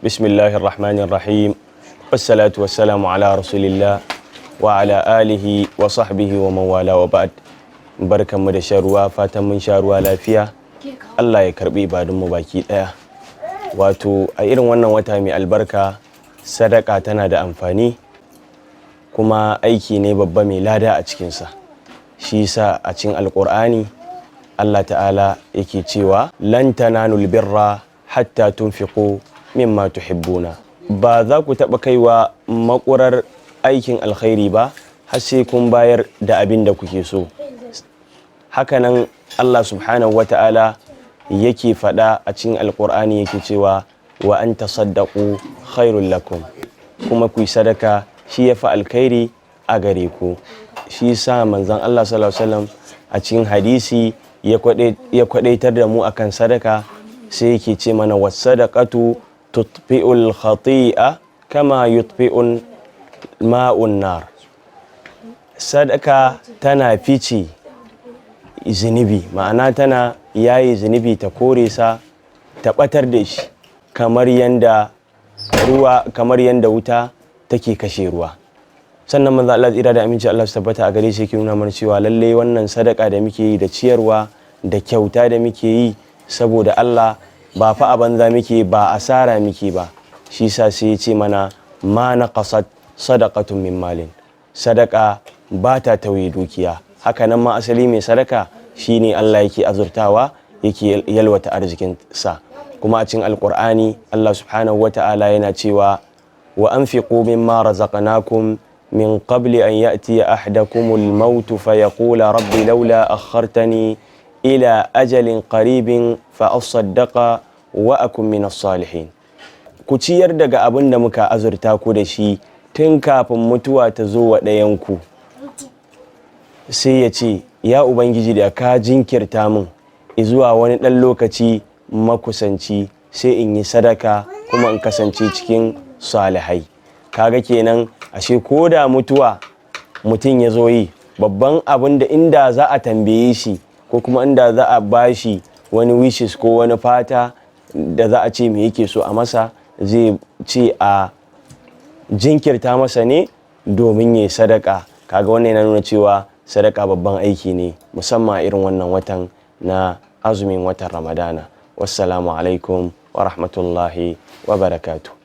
Bismillahir Rahmanir Rahim. Wassalatu wassalamu ala Rasulillah wa ala alihi wa sahbihi wa man wala wa ba'd. Barkanmu da shan ruwa, fatan mun sha ruwa lafiya. Allah ya karbi ibadunmu baki daya. Wato a irin wannan wata mai albarka, sadaka tana da amfani kuma aiki ne babba mai lada a cikinsa. Shi yasa a cikin Alƙur'ani Allah ta'ala yake cewa lan tanalul birra hatta tunfiqu mimma tuhibbuna. Ba za ku taɓa kaiwa makurar aikin alkhairi ba har sai kun bayar da abin da kuke so. Hakanan Allah subhanahu wa ta'ala yake faɗa a cikin Alƙur'ani yake cewa wa an tasaddaqu khairul lakum, kuma ku yi sadaka shi yafi alkhairi a gare ku. Shi sa manzon Allah sallallahu alaihi wasallam a cikin hadisi ya kwadaitar da mu akan sadaka, sai yake ce mana was-sadaqatu tutfi'ul khati'a kama yutfi'un ma'un nar. Sadaka tana fice zunubi, ma'ana tana yayi zunubi ta kore sa, ta batar da shi kamar yanda wuta take kashe ruwa. Sannan manzo Allah tsira da aminci Allah su tabbata a gare shi yake nuna mana cewa lalle wannan sadaka da muke yi da ciyarwa da kyauta da muke yi saboda Allah ba fa a banza muke, ba asara muke ba. Shi sa sai ya ce mana ma naqasat sadaqatun min malin. Sadaka ba ta tauye dukiya. Haka nan ma asali mai sadaka shine Allah yake azurtawa, yake yalwata arzikin sa. Kuma a cikin Alƙur'ani Allah subhanahu wata'ala yana cewa wa anfiqu mimma razaqnakum min qabli an ya'tiya ahadakumul maut fa yaqula rabbi laula akhartani ila ajalin qaribin fa asaddaqa wa akun minas salihin. Ku ciyar daga abin da muka azurta ku da shi tun kafin mutuwa ta zo wa ɗayanku. Sai ya ce ya ubangiji da ka jinkirta min zuwa wani ɗan lokaci makusanci, sai in yi sadaka kuma in kasance cikin salihai. Kaga kenan ashe ko da mutuwa mutum ya zo yi, babban abin da inda za a tambaye shi ko kuma inda za a bashi wani wishes ko wani fata da za a ce me yake so a masa, zai ce a jinkirta masa ne domin ya yi sadaka. Kaga wannan yana nuna cewa sadaka babban aiki ne, musamman a irin wannan watan na azumin watan Ramadana. Wassalamu alaikum wa rahmatullahi wa barakatuh.